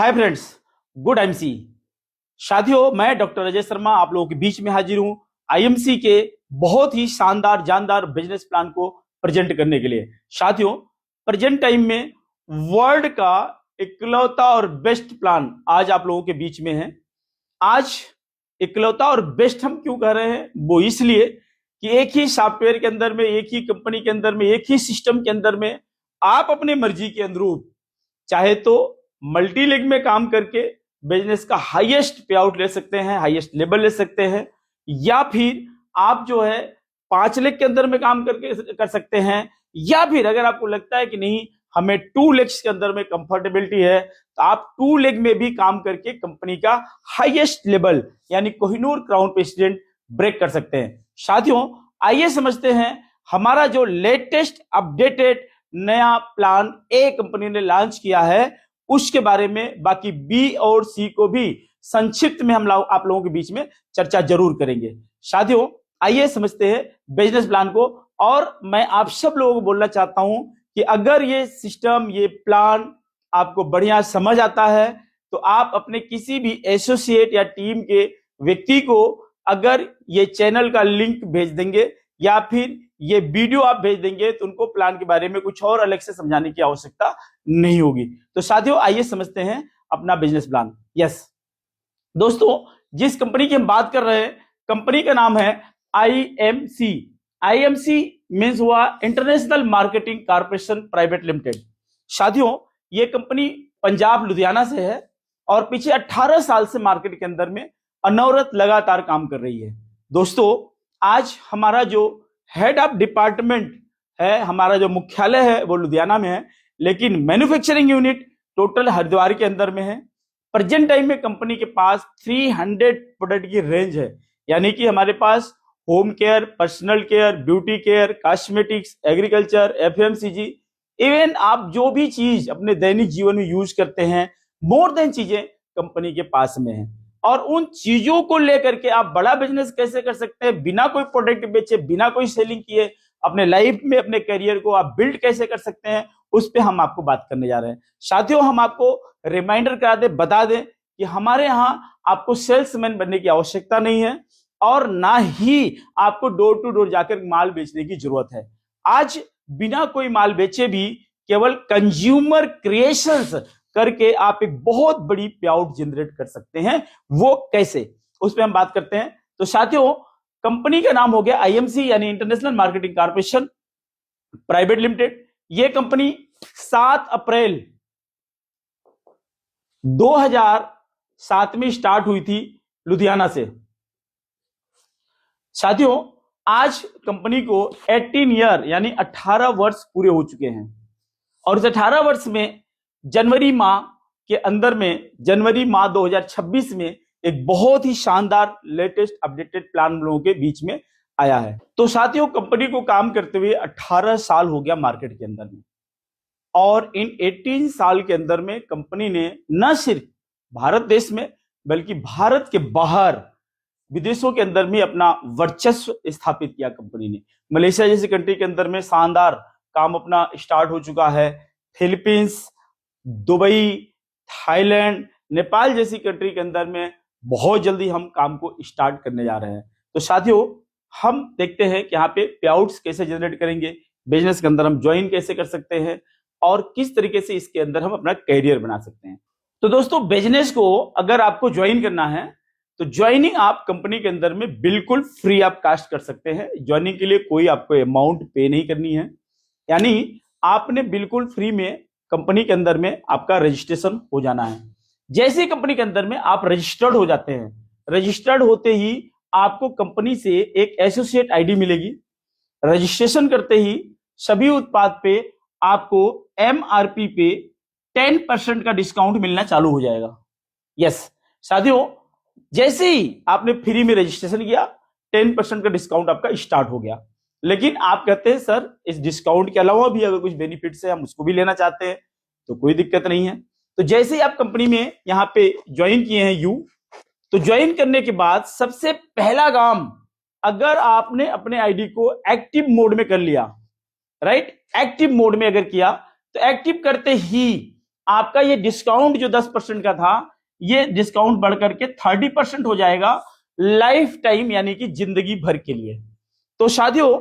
Hi friends, good IMC. साथियों, मैं doctor Ajay Sharma आप लोगों के बीच में हाजिर हूं आईएमसी के बहुत ही शानदार जानदार बिजनेस प्लान को प्रेजेंट करने के लिए। साथियों, प्रेजेंट टाइम में वर्ल्ड का इकलौता और बेस्ट प्लान आज आप लोगों के बीच में है। आज इकलौता और बेस्ट हम क्यों कह रहे हैं? वो इसलिए कि एक ही सॉफ्टवेयर के अंदर में, एक ही कंपनी के अंदर में, एक ही सिस्टम के अंदर में आप अपने मर्जी के अनुरूप चाहे तो मल्टी लेग में काम करके बिजनेस का हाईएस्ट पे आउट ले सकते हैं, हाईएस्ट लेवल ले सकते हैं, या फिर आप जो है 5 लेग के अंदर में काम करके कर सकते हैं, या फिर अगर आपको लगता है कि नहीं हमें 2 लेग्स के अंदर में कंफर्टेबिलिटी है तो आप 2 लेग में भी काम करके कंपनी का हाईएस्ट लेवल यानी कोहिनूर क्राउन प्रेसिडेंट ब्रेक कर सकते हैं। साथियों, आइए समझते हैं हमारा जो लेटेस्ट अपडेटेड नया प्लान ए कंपनी ने लॉन्च किया है उसके बारे में। बाकी बी और सी को भी संक्षिप्त में हम आप लोगों के बीच में चर्चा जरूर करेंगे। साथियों, आइए समझते हैं बिजनेस प्लान को। और मैं आप सब लोगों को बोलना चाहता हूं कि अगर ये सिस्टम, ये प्लान आपको बढ़िया समझ आता है तो आप अपने किसी भी एसोसिएट या टीम के व्यक्ति को अगर ये चैनल का लिंक भेज देंगे या फिर ये वीडियो आप भेज देंगे तो उनको प्लान के बारे में कुछ और अलग से समझाने की आवश्यकता नहीं होगी। तो साथियों, आइए समझते हैं अपना बिजनेस प्लान। यस दोस्तों, जिस कंपनी की हम बात कर रहे हैं, कंपनी का नाम है आईएमसी। आईएमसी मींस हुआ international marketing corporation private limited. साथियों, ये कंपनी पंजाब लुधियाना से है और पीछे 18 साल से मार्केट के अंदर में अनवरत लगातार काम कर रही है। दोस्तों, आज हमारा जो हेड ऑफ डिपार्टमेंट है, हमारा जो मुख्यालय है वो लुधियाना में है, लेकिन मैन्युफैक्चरिंग यूनिट टोटल हरिद्वार के अंदर में है। प्रेजेंट टाइम में कंपनी के पास 300 प्रोडक्ट की रेंज है, यानी कि हमारे पास home care, personal care, beauty care, cosmetics, agriculture, FMCG, even आप जो भी चीज अपने दैनिक जीवन में यूज करते हैं, मोर देन चीजें कंपनी के पास में है। और उन चीजों को लेकर के आप बड़ा बिजनेस कैसे कर सकते हैं, बिना कोई प्रोडक्ट बेचे, बिना कोई सेलिंग किए, अपने लाइफ में अपने करियर को आप बिल्ड कैसे कर सकते हैं, उस पे हम आपको बात करने जा रहे हैं। साथियों, हम आपको रिमाइंडर करा दे, बता दें कि हमारे यहां आपको सेल्समैन बनने की आवश्यकता नहीं है और ना ही आपको डोर टू डोर जाकर माल बेचने की जरूरत है। आज बिना कोई माल बेचे भी केवल कंज्यूमर क्रिएशंस करके आप एक बहुत बड़ी पे आउट जनरेट कर सकते हैं। वो कैसे, उस पर हम बात करते हैं। तो साथियों, कंपनी का नाम हो गया आईएमसी यानी international marketing corporation private limited. ये कंपनी 7 अप्रैल 2007 में स्टार्ट हुई थी लुधियाना से। साथियों, आज कंपनी को 18 ईयर यानी 18 वर्ष पूरे हो चुके हैं और इस 18 वर्ष में जनवरी माह के अंदर में, जनवरी माह 2026 में एक बहुत ही शानदार लेटेस्ट अपडेटेड प्लान हम लोगों के बीच में आया है। तो साथियों, कंपनी को काम करते हुए 18 साल हो गया मार्केट के अंदर में और इन 18 साल के अंदर में कंपनी ने न सिर्फ भारत देश में बल्कि भारत के बाहर विदेशों के अंदर में अपना वर्चस्व स्थापित किया। कंपनी ने मलेशिया जैसी कंट्री के अंदर में शानदार काम अपना स्टार्ट हो चुका है। फिलीपींस, दुबई, थाईलैंड, नेपाल जैसी कंट्री के अंदर में बहुत जल्दी हम काम को स्टार्ट करने जा रहे हैं। तो साथियों, हम देखते हैं कि यहाँ पे पे आउट्स कैसे जनरेट करेंगे, बिजनेस के अंदर हम ज्वाइन कैसे कर सकते हैं और किस तरीके से इसके अंदर हम अपना कैरियर बना सकते हैं। तो दोस्तों, बिजनेस को अगर आपको ज्वाइन करना है तो ज्वाइनिंग आप कंपनी के अंदर में बिल्कुल फ्री आप कास्ट कर सकते हैं। ज्वाइनिंग के लिए कोई आपको अमाउंट पे नहीं करनी है, यानी आपने बिल्कुल फ्री में कंपनी के अंदर में आपका रजिस्ट्रेशन हो जाना है। जैसे कंपनी के अंदर में आप रजिस्टर्ड हो जाते हैं, रजिस्टर्ड होते ही आपको कंपनी से एक एसोसिएट आईडी मिलेगी। रजिस्ट्रेशन करते ही सभी उत्पाद पे आपको एमआरपी पे 10% का डिस्काउंट मिलना चालू हो जाएगा। यस साथियों, जैसे ही आपने फ्री में रजिस्ट्रेशन किया 10% का डिस्काउंट आपका स्टार्ट हो गया। लेकिन आप कहते हैं सर इस डिस्काउंट के अलावा भी अगर कुछ बेनिफिट्स है हम उसको भी लेना चाहते हैं, तो कोई दिक्कत नहीं है। तो जैसे ही आप कंपनी में यहाँ पे ज्वाइन किए हैं तो ज्वाइन करने के बाद सबसे पहला काम, अगर आपने अपने आईडी को एक्टिव मोड में कर लिया, राइट, एक्टिव मोड में अगर किया तो एक्टिव करते ही आपका ये डिस्काउंट जो 10% का था, ये डिस्काउंट बढ़ करके 30% हो जाएगा लाइफ टाइम, यानी कि जिंदगी भर के लिए। तो शादियों,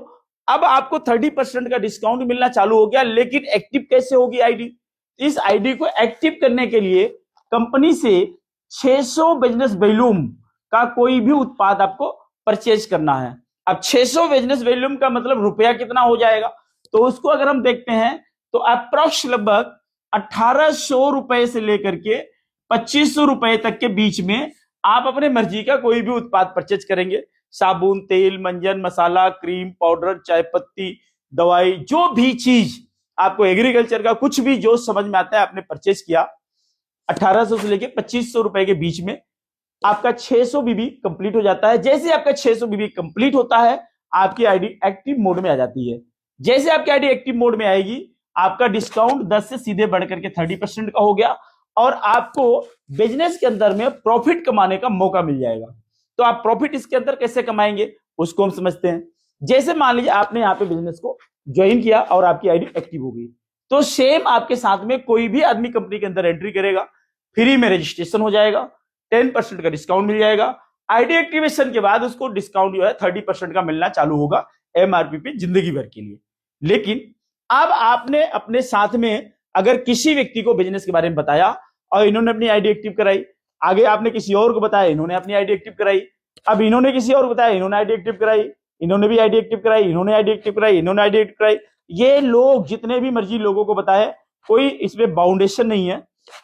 अब आपको 30% का डिस्काउंट मिलना चालू हो गया, लेकिन एक्टिव कैसे होगी आईडी? इस आईडी को एक्टिव करने के लिए कंपनी से 600 बिजनेस वॉल्यूम का कोई भी उत्पाद आपको परचेज करना है। अब 600 बिजनेस वॉल्यूम का मतलब रुपया कितना हो जाएगा? तो उसको अगर हम देखते हैं तो अप्रोक्स लगभग 1800 रुपए से लेकर के 2500 रुपए तक के बीच में आप अपने मर्जी का कोई भी उत्पाद परचेज करेंगे। साबुन, तेल, मंजन, मसाला, क्रीम, पाउडर, चाय पत्ती, दवाई, जो भी चीज आपको एग्रीकल्चर का कुछ भी जो समझ में आता है आपने परचेज किया, 1800 से लेके 2500 रुपए के बीच में आपका 600 बीबी कंप्लीट हो जाता है। जैसे आपका 600 बीबी कंप्लीट होता है, आपकी आईडी एक्टिव मोड में आ जाती है। जैसे आपकी आईडी एक्टिव मोड में आएगी, आपका डिस्काउंट 10 से सीधे बढ़ करके 30% का हो गया और आपको बिजनेस के अंदर में प्रॉफिट कमाने का मौका मिल जाएगा। तो आप प्रॉफिट इसके अंदर कैसे कमाएंगे उसको हम समझते हैं। जैसे मान लीजिए आपने यहाँ पे बिजनेस को ज्वाइन किया और आपकी आईडी एक्टिव हो गई, तो सेम आपके साथ में कोई भी आदमी कंपनी के अंदर एंट्री करेगा, फ्री में रजिस्ट्रेशन हो जाएगा, 10% का डिस्काउंट मिल जाएगा। आईडी एक्टिवेशन के बाद उसको डिस्काउंट जो है 30% का मिलना चालू होगा एमआरपी पे जिंदगी भर के लिए। लेकिन अब आपने अपने साथ में अगर किसी व्यक्ति को बिजनेस के बारे में बताया और इन्होंने अपनी आईडी एक्टिव कराई, आगे आपने किसी और को बताया, इन्होंने अपनी आईडी एक्टिव कराई, अब इन्होंने किसी और को बताया, इन्होंने आईडी एक्टिव कराई, इन्होंने भी आईडी एक्टिव कराई, इन्होंने आईडी एक्टिव कराई, इन्होंने आईडी एक्टिव कराई, ये लोग जितने भी मर्जी लोगों को बताए, कोई इसमें बाउंडेशन नहीं है।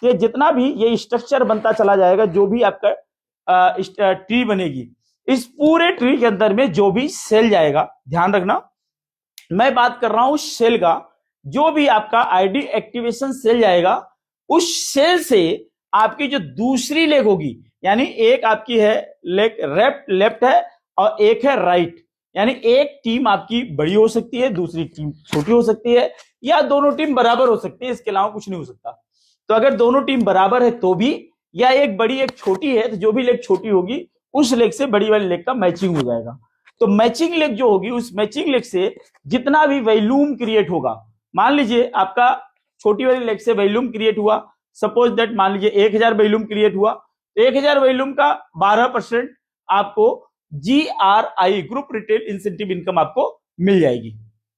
ये जितना भी ये स्ट्रक्चर बनता चला जाएगा, जो भी आपका ट्री बनेगी, इस पूरे ट्री के अंदर में जो भी सेल जाएगा, ध्यान रखना मैं बात कर रहा हूं सेल का, जो भी आपका आईडी एक्टिवेशन सेल जाएगा, उस सेल से आपकी जो दूसरी लेग होगी, यानी एक आपकी है लेग लेफ्ट है और एक है राइट, यानी एक टीम आपकी बड़ी हो सकती है, दूसरी टीम छोटी हो सकती है, या दोनों टीम बराबर हो सकती है, इसके अलावा कुछ नहीं हो सकता। तो अगर दोनों टीम बराबर है तो भी, या एक बड़ी एक छोटी है, तो जो भी लेग छोटी होगी उस लेग से बड़ी वाली लेग का मैचिंग हो जाएगा। तो मैचिंग लेग जो होगी, उस मैचिंग लेग से जितना भी वॉल्यूम क्रिएट होगा, मान लीजिए आपका छोटी वाली लेग से वॉल्यूम क्रिएट हुआ, सपोज दैट मान लीजिए 1000 वॉल्यूम क्रिएट हुआ, तो 1000 वॉल्यूम का 12% आपको GRI group retail incentive income आपको मिल जाएगी।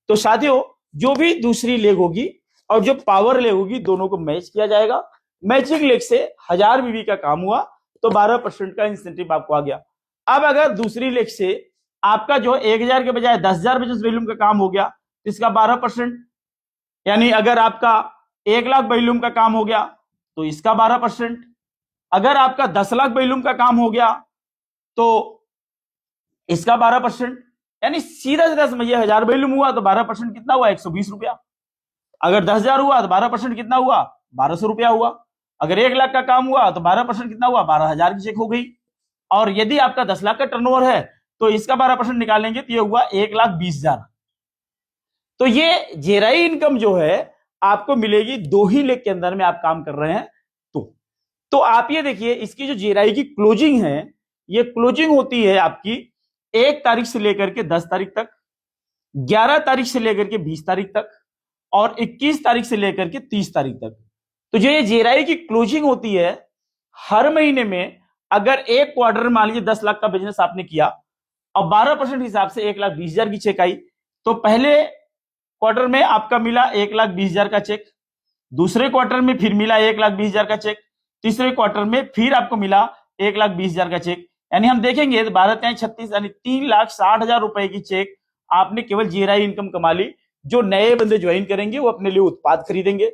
तो साथियों, जो भी दूसरी लेग होगी और जो पावर लेग होगी, दोनों को मैच किया जाएगा। मैचिंग लेग से 1000 बीबी का काम हुआ तो 12% का इंसेंटिव आपको आ गया। अब अगर दूसरी लेग से आपका जो 1000 के बजाय 10,000 बिजनेस वॉल्यूम का काम हो गया, इसका 12%, यानी अगर आपका 1 लाख वॉल्यूम का काम हो गया तो इसका 12%, अगर आपका 10 लाख वॉल्यूम का काम हो गया तो इसका 12%, यानी सीधा सीधा समझिए 1000 वॉल्यूम हुआ तो 12% कितना हुआ? 120 रुपया। अगर 10,000 हुआ तो 12% कितना हुआ? 1200 रुपया हुआ। अगर 1 लाख का काम हुआ तो 12% कितना हुआ? 12,000 की चेक हो गई। और यदि आपका 10 लाख का टर्नओवर है तो इसका 12% निकालेंगे तो ये हुआ 1,20,000। तो ये जेराई इनकम जो है आपको मिलेगी 2 ही लेग के अंदर में आप काम कर रहे हैं तो आप ये देखिए, इसकी जो जेराई की क्लोजिंग है, ये क्लोजिंग होती है आपकी 1 तारीख से लेकर के 10 तारीख तक, 11 तारीख से लेकर के 20 तारीख तक और 21 तारीख से लेकर के 30 तारीख तक। तो जो ये जेराई की क्लोजिंग होती है हर महीने में, अगर एक क्वार्टर मान लीजिए 10 लाख का बिजनेस आपने किया और 12% हिसाब से 1,20,000 की चेक आई, तो पहले क्वार्टर में आपका मिला 1,20,000 का चेक, दूसरे क्वार्टर में फिर मिला 1,20,000 का चेक, तीसरे क्वार्टर में फिर आपको मिला 1,20,000 का चेक। यानी हम देखेंगे 12×36 यानी 3,60,000 रुपए की चेक आपने केवल जेराई इनकम कमा ली। जो नए बंदे ज्वाइन करेंगे वो अपने लिए उत्पाद खरीदेंगे,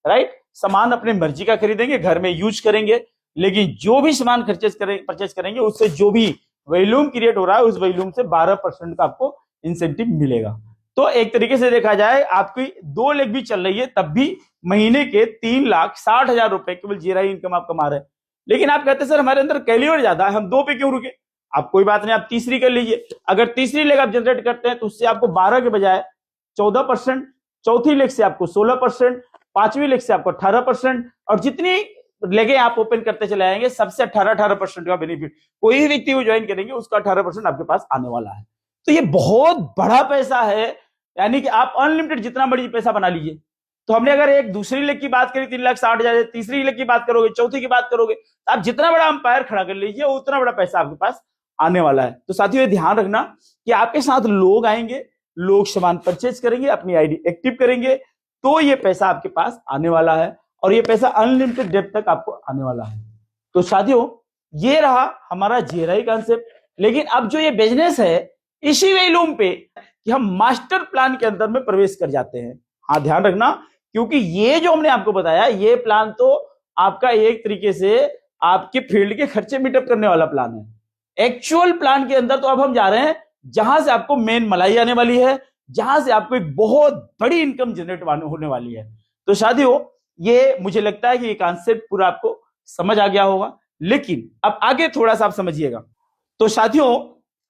राइट, सामान अपने मर्जी का खरीदेंगे, घर में यूज करेंगे, लेकिन जो भी सामान परचेज करेंगे उससे जो भी वॉल्यूम क्रिएट हो रहा है उस वॉल्यूम से 12% का आपको इंसेंटिव मिलेगा। तो एक तरीके से देखा जाए आपकी 2 लेग भी चल रही है, तब भी महीने के 3,60,000 रुपए केवल जेराई इनकम आप कमा रहे हैं। लेकिन आप कहते हैं सर हमारे अंदर कैलिबर ज्यादा है, हम 2 पे क्यों रुके? आप कोई बात नहीं, आप तीसरी कर लीजिए। अगर तीसरी लेग आप जनरेट करते हैं तो उससे आपको 12 के बजाय 14%, चौथी लेग से आपको 16%, पांचवी लेग से आपको 18%, और जितनी लेगे आप ओपन करते चले आएंगे सबसे 18% का बेनिफिट कोई भी व्यक्ति को ज्वाइन करेंगे उसका 18% आपके पास आने वाला है। तो ये बहुत बड़ा पैसा है, यानी कि आप अनलिमिटेड जितना बड़ी पैसा बना लीजिए। तो हमने अगर एक दूसरी लेग की बात करी 3,60,000, तीसरी लेग की बात करोगे, चौथी की बात करोगे, तो आप जितना बड़ा अंपायर खड़ा कर लीजिए उतना बड़ा पैसा आपके पास आने वाला है। तो साथियों ये ध्यान रखना कि आपके साथ लोग आएंगे, लोग सामान परचेज करेंगे, अपनी आईडी एक्टिव करेंगे, तो ये पैसा आपके पास आने वाला है और ये पैसा अनलिमिटेड डेप्थ तक आपको आने वाला है। तो साथियों ये रहा हमारा जीआरआई कॉन्सेप्ट। लेकिन अब जो ये बिजनेस है इसी वैल्यूम पे कि हम मास्टर प्लान के अंदर में प्रवेश कर जाते हैं। हाँ ध्यान रखना, क्योंकि ये जो हमने आपको बताया ये प्लान तो आपका एक तरीके से आपके फील्ड के खर्चे मीटअप करने वाला प्लान है। एक्चुअल प्लान के अंदर तो अब हम जा रहे हैं जहां से आपको मेन मलाई आने वाली है, जहां से आपको एक बहुत बड़ी इनकम जनरेट होने वाली है। तो साथियों ये मुझे लगता है कि ये कॉन्सेप्ट पूरा आपको समझ आ गया होगा। लेकिन अब आगे थोड़ा सा आप समझिएगा। तो साथियों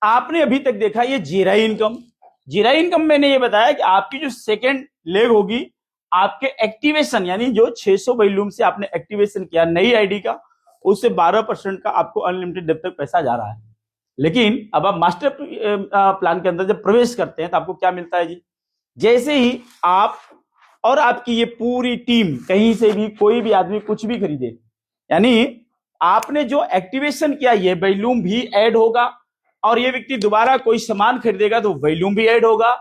आपने अभी तक देखा ये जीआरआई इनकम। जीआरआई इनकम मैंने ये बताया कि आपकी जो सेकेंड लेग होगी आपके एक्टिवेशन, यानी जो 600 वॉल्यूम से आपने एक्टिवेशन किया नई आईडी का, उससे 12% का आपको अनलिमिटेड डेप्थ तक पैसा जा रहा है। लेकिन अब आप मास्टर प्लान के अंदर जब प्रवेश करते हैं तो आपको क्या मिलता है जी? जैसे ही आप और आपकी ये पूरी टीम कहीं से भी कोई भी आदमी कुछ भी खरीदे, यानी आपने जो एक्टिवेशन किया ये वॉल्यूम भी ऐड होगा और ये व्यक्ति दोबारा कोई सामान खरीदेगा तो वॉल्यूम भी ऐड होगा।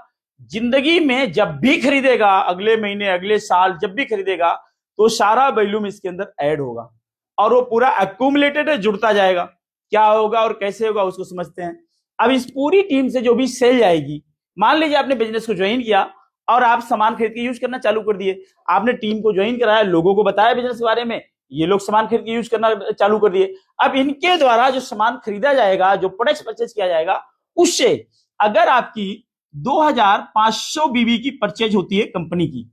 जिंदगी में जब भी खरीदेगा, अगले महीने अगले साल जब भी खरीदेगा, तो सारा वॉल्यूम इसके अंदर ऐड होगा और वो पूरा एक्यूमुलेटेड है, जुड़ता जाएगा। क्या होगा और कैसे होगा उसको समझते हैं। अब इस पूरी टीम से जो भी सेल जाएगी, मान लीजिए आपने बिजनेस को ज्वाइन किया और आप सामान खरीद के यूज करना चालू कर दिए, आपने टीम को ज्वाइन कराया, लोगों को बताया बिजनेस के बारे में, ये लोग सामान खरीद के यूज करना चालू कर दिए। अब इनके द्वारा जो सामान खरीदा जाएगा, जो प्रोडक्ट्स परचेज किया जाएगा, उससे अगर आपकी 2500 बीबी की परचेज होती है कंपनी की,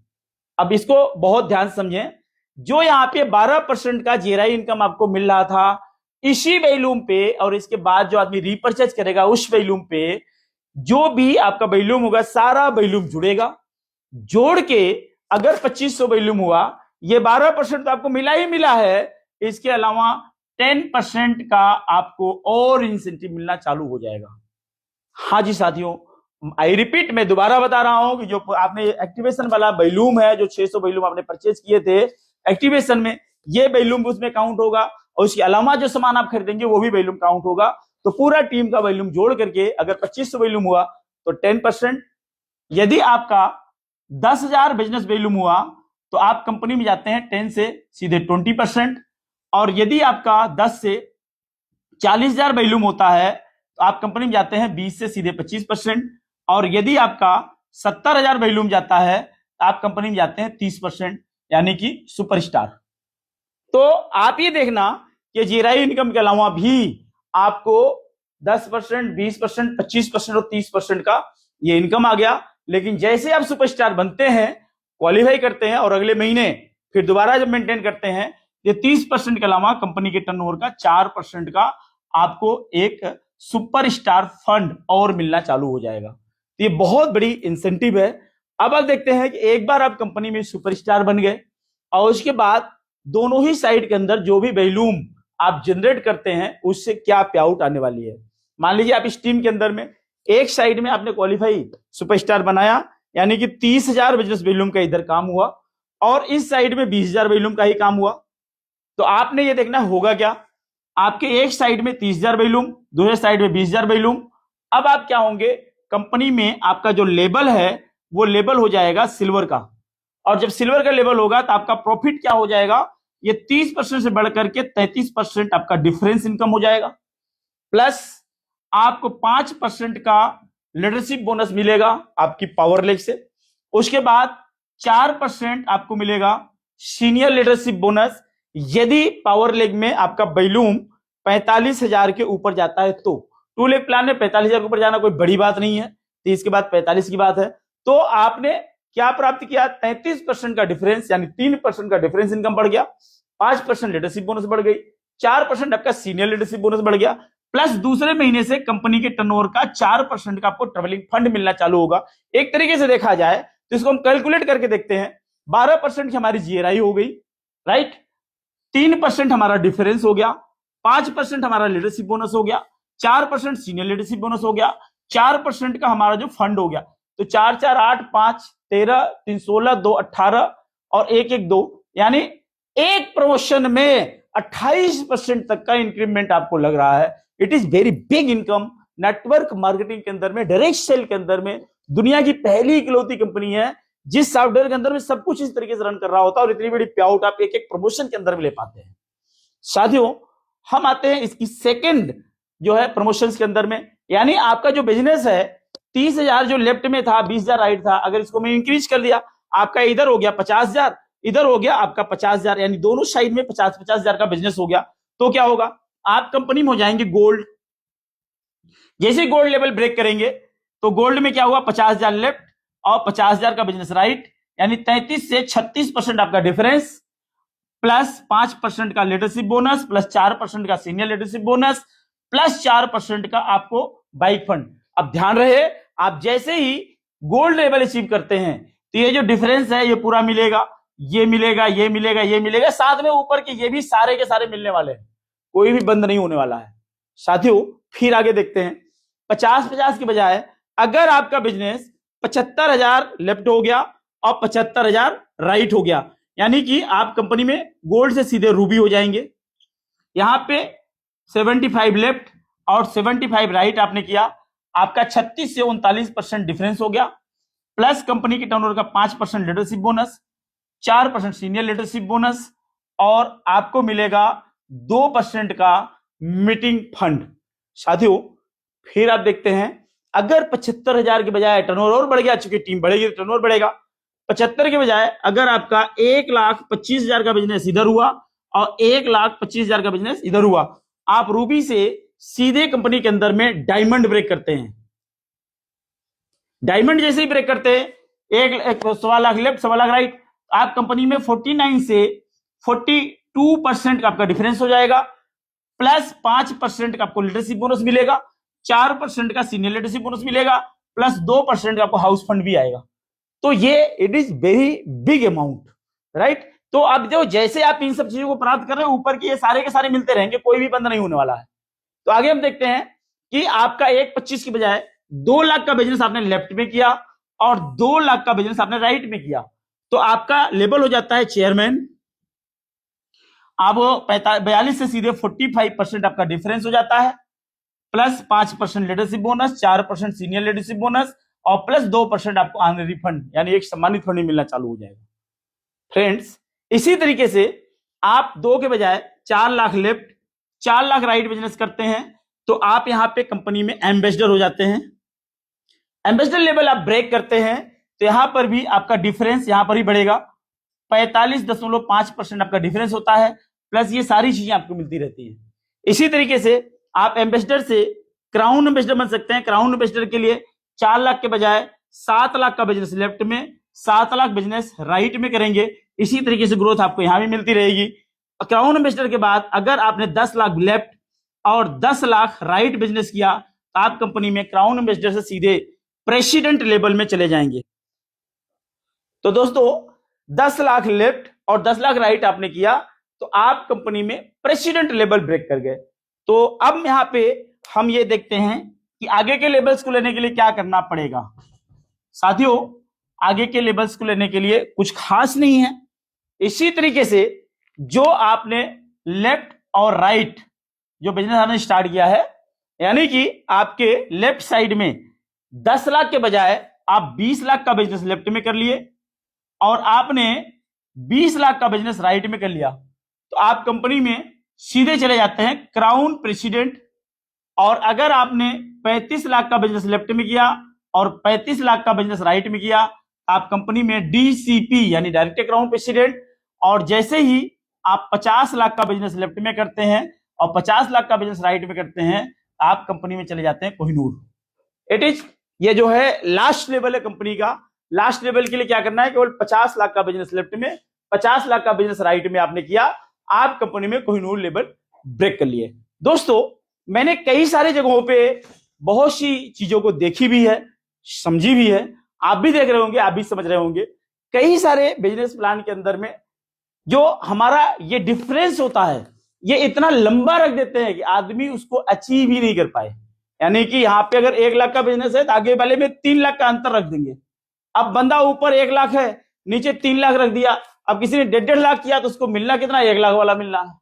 अब इसको बहुत ध्यान समझें, जो यहाँ पे 12% का जीआरआई इनकम आपको मिल रहा था इसी वैल्यूम पे, और इसके बाद जो आदमी रीपरचेज करेगा उस वैल्यूम पे जो भी आपका वैल्यूम होगा सारा वैल्यूम जुड़ेगा। जोड़ के अगर 2500 वैल्यूम हुआ, ये 12% तो आपको मिला ही मिला है, इसके अलावा 10% का आपको और इंसेंटिव मिलना चालू हो जाएगा। हाँ जी साथियों, आई रिपीट, मैं दोबारा बता रहा हूं कि जो आपने एक्टिवेशन वाला वैल्यूम है, जो 600 वैल्यूम आपने परचेज किए थे एक्टिवेशन में, ये वैल्यूम उसमें काउंट होगा और उसके अलावा जो सामान आप खरीदेंगे वो भी वैल्यूम काउंट होगा। तो पूरा टीम का वैल्यूम जोड़ करके अगर 2500 वैल्यूम हुआ तो 10%, यदि आपका 10,000 बिजनेस वैल्यूम हुआ तो आप कंपनी में जाते हैं 10 से सीधे 20%, और यदि आपका 10 से 40,000 वैल्यूम होता है तो आप कंपनी में जाते हैं 20 से सीधे 25%, और यदि आपका 70,000 वैल्यूम जाता है तो आप कंपनी में जाते हैं 30%, यानी कि सुपरस्टार। तो आप ये देखना कि जीआरआई इनकम के अलावा भी आपको 10%, 20%, 25% और 30% का ये इनकम आ गया। लेकिन जैसे आप सुपरस्टार बनते हैं, क्वालिफाई करते हैं और अगले महीने फिर दोबारा जब मेंटेन करते हैं, ये 30% के अलावा कंपनी के टर्नओवर का 4% का आपको एक सुपरस्टार फंड और मिलना चालू हो जाएगा। तो ये बहुत बड़ी इंसेंटिव है। अब आप देखते हैं कि एक बार आप कंपनी में सुपरस्टार बन गए और उसके बाद दोनों ही साइड के अंदर जो भी वैल्यूम आप जनरेट करते हैं उससे क्या पे आउट आने वाली है। मान लीजिए आप इस टीम के अंदर में एक साइड में आपने क्वालिफाई सुपरस्टार बनाया, यानी कि 30,000 बिजनेस वैल्यूम का इधर काम हुआ, और इस साइड में 20,000 वैल्यूम का ही काम हुआ। तो आपने ये देखना होगा क्या, आपके एक साइड में 30,000 वैल्यूम, दूसरे साइड में 20,000 वैल्यूम। अब आप क्या होंगे, कंपनी में आपका जो लेवल है वो लेवल हो जाएगा सिल्वर का, और जब सिल्वर का लेवल होगा तो आपका प्रॉफिट क्या हो जाएगा, ये 30% से बढ़कर के 33% आपका डिफरेंस इनकम हो जाएगा। प्लस आपको 5% का लीडरशिप बोनस मिलेगा आपकी पावर लेग से। उसके बाद 4% आपको मिलेगा सीनियर लीडरशिप बोनस, यदि पावर लेग में आपका वैल्यूम 45,000 के ऊपर जाता है तो। 2 लेग प्लान में 45,000 के ऊपर जाना कोई बड़ी बात नहीं है, 30 के बाद 45 की बात है। तो आपने क्या प्राप्त किया, 33% का डिफरेंस, यानी 3% का डिफरेंस इनकम बढ़ गया, 5% लीडरशिप बोनस बढ़ गई, 4% आपका सीनियर लीडरशिप बोनस बढ़ गया, प्लस दूसरे महीने से कंपनी के टर्नओवर का 4% का आपको ट्रेवलिंग फंड मिलना चालू होगा। एक तरीके से देखा जाए तो इसको हम कैलकुलेट करके देखते हैं, 12% की हमारी जीआरआई हो गई, राइट, 3% हमारा डिफरेंस हो गया, 5% हमारा लीडरशिप बोनस हो गया, 4% सीनियर लीडरशिप बोनस हो गया, 4% का हमारा जो फंड हो गया। तो 4 4 8 5 13 3 16 2 18 और 1-1-2, यानी एक प्रमोशन में 28% तक का इंक्रीमेंट आपको लग रहा है। It is very big income. Network marketing के अंदर में, डायरेक्ट सेल के अंदर में दुनिया की पहली इकलौती कंपनी है जिस सॉफ्टवेयर के अंदर में सब कुछ इस तरीके से रन कर रहा होता है और इतनी बड़ी पे आउट आप एक एक प्रमोशन के अंदर में ले पाते हैं। साथियों, हम आते हैं इसकी सेकंड जो है प्रमोशंस के अंदर में, यानी आपका जो बिजनेस है 30,000 जो लेफ्ट में था, 20,000 राइट था, अगर इसको मैं इंक्रीज कर दिया, आपका इधर हो गया 50,000, इधर हो गया आपका 50,000, यानी दोनों साइड में 50,000 का बिजनेस हो गया। तो क्या होगा, आप कंपनी में हो जाएंगे गोल्ड। जैसे गोल्ड लेवल ब्रेक करेंगे तो गोल्ड में क्या हुआ, 50,000 लेफ्ट और 50,000 का बिजनेस राइट, यानी 33 से 36% आपका डिफरेंस, प्लस 5% का लीडरशिप बोनस, प्लस 4% का सीनियर लीडरशिप बोनस, प्लस 4% का आपको बाइक फंड। अब ध्यान रहे, आप जैसे ही गोल्ड लेवल अचीव करते हैं तो ये जो डिफरेंस है ये पूरा मिलेगा, ये मिलेगा, ये मिलेगा, ये मिलेगा, साथ में ऊपर के ये भी सारे के सारे मिलने वाले हैं, कोई भी बंद नहीं होने वाला है। साथियों, फिर आगे देखते हैं, 50-50 की बजाय अगर आपका बिजनेस 75,000 लेफ्ट हो गया और 75,000 राइट हो गया, यानी कि आप कंपनी में गोल्ड से सीधे रूबी हो जाएंगे। यहां पे 75 लेफ्ट और 75 राइट आपने किया, आपका 36 से 39% डिफरेंस हो गया, प्लस कंपनी के टर्नओवर का 5% leadership bonus, 4% senior leadership bonus और आपको मिलेगा 2% का मीटिंग फंड। साथियों, फिर आप देखते हैं, अगर 75,000 के बजाय टर्नओवर और बढ़ गया, चूंकि टीम बढ़ेगी तो टर्नओवर बढ़ेगा, 75 के बजाय अगर आपका 1,25,000 का बिजनेस इधर हुआ और 1,25,000 का बिजनेस इधर हुआ, आप रूबी से सीधे कंपनी के अंदर में डायमंड ब्रेक करते हैं। डायमंड जैसे ही ब्रेक करते हैं, 1,00,000 लेफ्ट 1,00,000 राइट, आप कंपनी में 49 से 42% का आपका डिफरेंस हो जाएगा, प्लस 5% का आपको लीडरशिप बोनस मिलेगा, 4% का सीनियर लीडरशिप बोनस मिलेगा, प्लस 2% का आपको हाउस फंड भी आएगा। तो ये it is very big amount, right. तो अब जो जैसे आप इन सब चीजों को प्राप्त कर रहे हैं, ऊपर के ये सारे के सारे मिलते रहेंगे, कोई भी बंद नहीं होने वाला है। तो आगे हम देखते हैं कि आपका 1,25 की बजाय 2 लाख का बिजनेस आपने लेफ्ट में किया और 2 लाख का बिजनेस आपने राइट में किया, तो आपका लेवल हो जाता है चेयरमैन। अब 42 से सीधे 45% आपका डिफरेंस हो जाता है, plus 5% leadership bonus, 4% senior leadership bonus और प्लस 2% आपको ऑनररी फंड, यानी एक सम्मानित फंड मिलना चालू हो जाएगा। फ्रेंड्स, इसी तरीके से आप 2 के बजाय 4 lakh left 4 lakh right business करते हैं, तो आप यहां पे कंपनी में एम्बेसडर हो जाते हैं। एम्बेसडर लेवल आप ब्रेक करते हैं तो यहां पर भी आपका डिफरेंस यहां पर ही बढ़ेगा, 45.5% आपका डिफरेंस होता है, प्लस ये सारी चीजें आपको मिलती रहती है। इसी तरीके से आप एम्बेसडर से क्राउन एम्बेसडर बन सकते हैं। क्राउन एम्बेसडर के लिए 4 लाख के बजाय 7 लाख का बिजनेस लेफ्ट में, 7 लाख बिजनेस राइट में करेंगे। इसी तरीके से ग्रोथ आपको यहां भी मिलती रहेगी। क्राउन एम्बेसडर के बाद अगर आपने 10 लाख लेफ्ट और 10 लाख राइट बिजनेस किया, तो आप कंपनी में क्राउन एम्बेसडर से सीधे प्रेसिडेंट लेवल में चले जाएंगे। तो दोस्तों, 10 लाख लेफ्ट और 10 लाख राइट आपने किया तो आप कंपनी में प्रेसिडेंट लेवल ब्रेक कर गए। तो अब यहां पे हम ये देखते हैं कि आगे के लेवल्स को लेने के लिए क्या करना पड़ेगा। साथियों, आगे के लेवल्स को लेने के लिए कुछ खास नहीं है। इसी तरीके से जो आपने लेफ्ट और राइट जो बिजनेस आपने स्टार्ट किया है, यानी कि आपके लेफ्ट साइड में 10 लाख के बजाय आप 20 लाख का बिजनेस लेफ्ट में कर लिए और आपने 20 लाख का बिजनेस राइट में कर लिया, तो आप कंपनी में सीधे चले जाते हैं क्राउन प्रेसिडेंट। और अगर आपने 35 लाख का बिजनेस लेफ्ट में किया और 35 लाख का बिजनेस राइट में किया, आप कंपनी में डीसीपी यानी डायरेक्टर क्राउन प्रेसिडेंट। और जैसे ही आप 50 लाख का बिजनेस लेफ्ट में करते हैं और 50 लाख का बिजनेस राइट में करते हैं, आप कंपनी में चले जाते हैं कोहिनूर। इट इज ये जो है लास्ट लेवल है कंपनी का। लास्ट लेवल के लिए क्या करना है, केवल 50 लाख का बिजनेस लेफ्ट में, 50 लाख का बिजनेस राइट में आपने किया, आप कंपनी में कोहिनूर लेवल ब्रेक कर लिए। दोस्तों, मैंने कई सारी जगहों पे बहुत सी चीजों को देखी भी है, समझी भी है, आप भी देख रहे होंगे, आप भी समझ रहे होंगे। कई सारे बिजनेस प्लान के अंदर में जो हमारा ये डिफरेंस होता है, ये इतना लंबा रख देते हैं कि आदमी उसको अचीव ही नहीं कर पाए। यानी कि यहाँ पे अगर 1 लाख का बिजनेस है तो आगे वाले में 3 लाख का अंतर रख देंगे। अब बंदा ऊपर 1 लाख है, नीचे 3 लाख रख दिया, अब किसी ने 1.5 लाख किया तो उसको मिलना कितना, 1 लाख वाला मिलना है।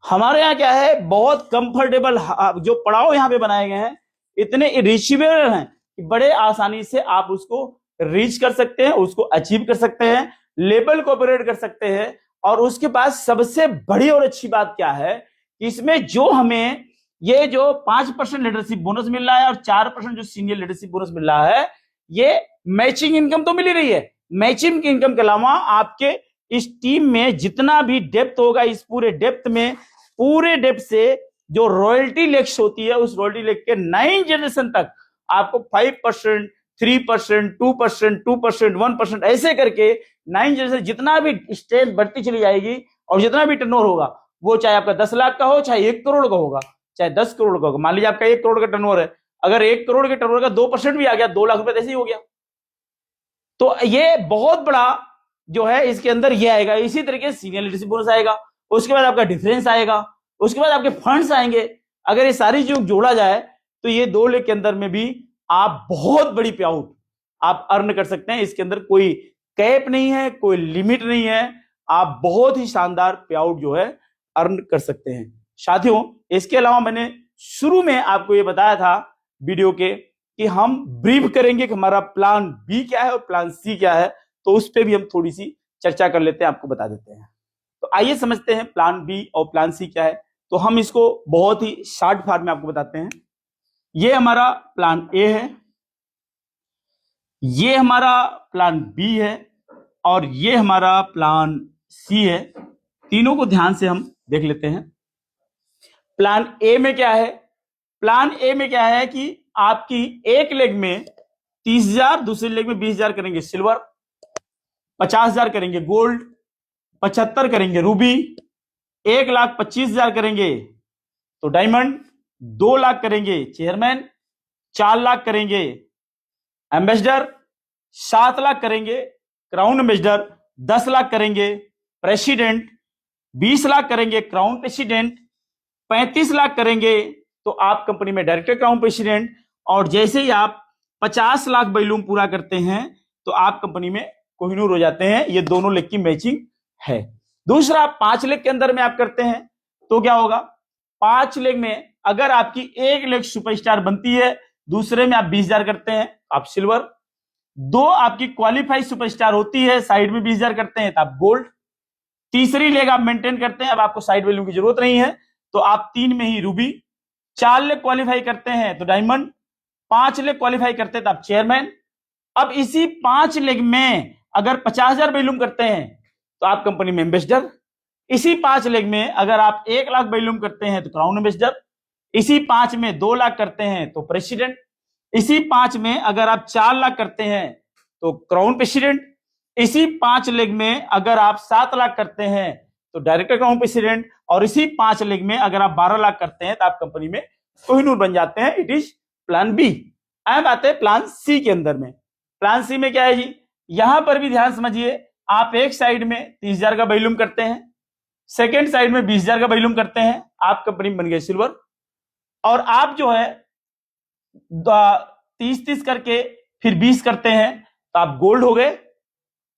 हमारे यहाँ क्या है, बहुत कंफर्टेबल जो पड़ाव यहाँ पे बनाए गए हैं इतने रीचेबल हैं कि बड़े आसानी से आप उसको रीच कर सकते हैं, उसको अचीव कर सकते हैं, लेवल को ऑपरेट कर सकते हैं। और उसके बाद सबसे बड़ी और अच्छी बात क्या है कि इसमें जो हमें ये जो 5% लीडरशिप बोनस मिल रहा है और 4% जो सीनियर लीडरशिप बोनस मिल रहा है, ये मैचिंग इनकम तो मिल ही रही है। मैचिंग की इनकम के अलावा आपके इस टीम में जितना भी डेप्थ होगा, इस पूरे डेप्थ से जो रॉयल्टी लेक्स होती है, उस रॉयल्टी लेक्स के 9 जनरेशन तक आपको 5%, 3%, 2%, 2%, 1% ऐसे करके 9 जनरेशन जितना भी स्ट्रेंथ बढ़ती चली जाएगी और जितना भी टर्नओवर होगा, वो चाहे आपका 10 लाख का हो, चाहे 1 करोड़ का होगा, चाहे 10 करोड़ का होगा। मान लीजिए आपका 1 करोड़ का टर्नओवर है, अगर 1 करोड़ के टर्नओवर का 2% भी आ गया, 2 लाख रुपए ऐसे ही हो गया। तो ये बहुत बड़ा जो है इसके अंदर ये आएगा। इसी तरीके से सीनियर लीडरशिप बोनस आएगा, उसके बाद आपका डिफरेंस आएगा, उसके बाद आपके फंड्स आएंगे। अगर ये सारी चीज जोड़ा जाए तो ये 2 लाख के अंदर में भी आप बहुत बड़ी पे आउट आप अर्न कर सकते हैं। इसके अंदर कोई कैप नहीं है, कोई लिमिट नहीं है, आप बहुत ही शानदार पे आउट जो है अर्न कर सकते हैं। साथियों, इसके अलावा मैंने शुरू में आपको ये बताया था वीडियो के कि हम ब्रीफ करेंगे कि हमारा प्लान बी क्या है और प्लान सी क्या है, तो उस पर भी हम थोड़ी सी चर्चा कर लेते हैं, आपको बता देते हैं। तो आइए समझते हैं प्लान बी और प्लान सी क्या है। तो हम इसको बहुत ही शॉर्ट फॉर्म में आपको बताते हैं। ये हमारा प्लान ए है, ये हमारा प्लान बी है और ये हमारा प्लान सी है। तीनों को ध्यान से हम देख लेते हैं। प्लान ए में क्या है? प्लान ए में क्या है कि आपकी एक लेग में 30,000, दूसरे लेग में 20,000 करेंगे सिल्वर, 50,000 करेंगे गोल्ड, 75 करेंगे रूबी, 1,25,000 करेंगे तो डायमंड, 2 लाख करेंगे चेयरमैन, 4 लाख करेंगे एम्बेसडर, 7 लाख करेंगे क्राउन एम्बेसडर, 10 लाख करेंगे प्रेसिडेंट, 20 लाख करेंगे क्राउन प्रेसिडेंट, 35 लाख करेंगे तो आप कंपनी में डायरेक्टर क्राउन प्रेसिडेंट, और जैसे ही आप 50 लाख बैलूम पूरा करते हैं तो आप कंपनी में कोहिनूर हो जाते हैं। ये दोनों लेग की मैचिंग है। दूसरा, 5 लेग के अंदर में आप करते हैं तो क्या होगा? 5 लेग में अगर आपकी एक लेग सुपरस्टार बनती है, दूसरे में आप 20,000 करते हैं आप सिल्वर, 2 आपकी क्वालिफाइड सुपरस्टार होती है, साइड में 20,000 करते हैं तो आप गोल्ड, तीसरी लेग आप मेंटेन करते हैं, अब आपको साइड वैल्यू की जरूरत नहीं है तो आप 3 में ही रूबी, 4 लेग क्वालिफाई करते हैं तो डायमंड, 5 लेग क्वालिफाई करते हैं तो आप चेयरमैन। अब इसी 5 लेग में अगर 50,000 वैल्यूम करते हैं तो आप कंपनी में एम्बेसडर, इसी 5 लेग में अगर आप 1 लाख वैल्यूम करते हैं तो क्राउन एम्बेसडर, इसी 5 में 2 लाख करते हैं तो प्रेसिडेंट, इसी 5 में अगर आप 4 लाख करते हैं तो क्राउन प्रेसिडेंट, इसी 5 लेग में अगर आप 7 लाख करते हैं तो डायरेक्टर क्राउन प्रेसिडेंट, और इसी 5 लेग में अगर आप 12 लाख करते हैं तो आप कंपनी में कोहिनूर बन जाते हैं। It is plan B. अब आते हैं प्लान सी के अंदर में। प्लान सी में क्या है जी? यहां पर भी ध्यान समझिए, आप एक साइड में 30,000 का वैल्यूम करते हैं, सेकेंड साइड में 20,000 का वैल्यूम करते हैं, आप कंपनी में बन गए सिल्वर, और आप जो है 30-30 करके फिर 20 करते हैं तो आप गोल्ड हो गए।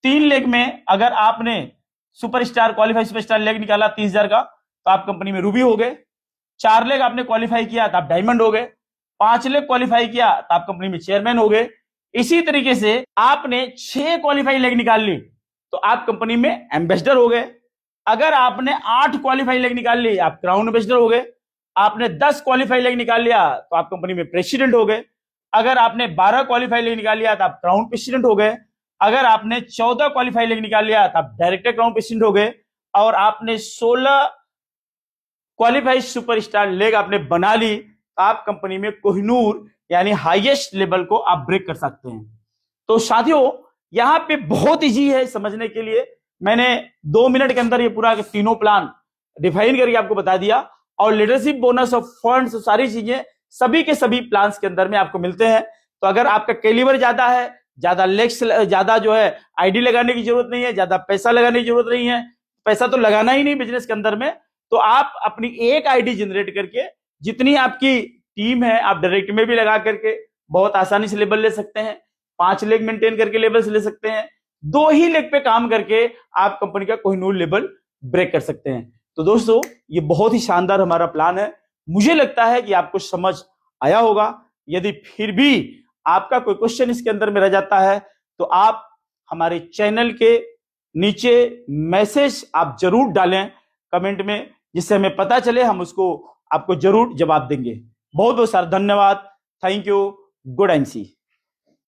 3 लेग में अगर आपने सुपरस्टार क्वालिफाई सुपरस्टार लेग निकाला 30,000 का तो आप कंपनी में रूबी हो गए। 4 लेग आपने क्वालिफाई किया तो आप डायमंड हो गए। 5 लेग क्वालिफाई किया तो आप कंपनी में चेयरमैन हो गए। इसी तरीके से आपने 6 क्वालिफाई लेग निकाल ली तो आप कंपनी में एम्बेसडर हो गए। अगर आपने 8 क्वालिफाई लेग निकाल ली आप क्राउन एम्बेसडर हो गए। आपने 10 क्वालिफाई लेग निकाल लिया तो आप कंपनी में प्रेसिडेंट हो गए। अगर आपने 12 क्वालिफाई लेग निकाल लिया तो आप क्राउन प्रेसिडेंट हो गए। अगर आपने 14 क्वालिफाई लेग निकाल लिया तो आप डायरेक्टर क्राउन प्रेसिडेंट हो गए। और आपने 16 क्वालिफाइड सुपरस्टार लेग आपने बना ली तो आप कंपनी में कोहिनूर यानी हाईएस्ट लेवल को आप ब्रेक कर सकते हैं। तो साथियों, यहां पे बहुत इजी है समझने के लिए। मैंने 2 मिनट के अंदर ये पूरा तीनों प्लान डिफाइन करके आपको बता दिया, और लीडरशिप बोनस और फंड्स सारी चीजें सभी के सभी प्लान्स के अंदर में आपको मिलते हैं। तो अगर आपका कैलिबर ज्यादा है, ज्यादा लेग्स ज्यादा जो है आईडी लगाने की जरूरत नहीं है, ज्यादा पैसा लगाने की जरूरत नहीं है, पैसा तो लगाना ही नहीं बिजनेस के अंदर में, तो आप अपनी एक आईडी जनरेट करके जितनी आपकी टीम है आप डायरेक्ट में भी लगा करके बहुत आसानी से लेवल ले सकते हैं। 5 लेग मेंटेन करके लेवल्स ले सकते हैं, 2 ही लेग पे काम करके आप कंपनी का कोहिनूर लेवल ब्रेक कर सकते हैं। तो दोस्तों ये बहुत ही शानदार हमारा प्लान है। मुझे लगता है कि आपको समझ आया होगा। यदि फिर भी आपका कोई क्वेश्चन इसके अंदर में रह जाता है तो आप हमारे चैनल के नीचे मैसेज आप जरूर डालें कमेंट में, जिससे हमें पता चले, हम उसको आपको जरूर जवाब देंगे। बहुत बहुत सारा धन्यवाद। Thank you. Good MC.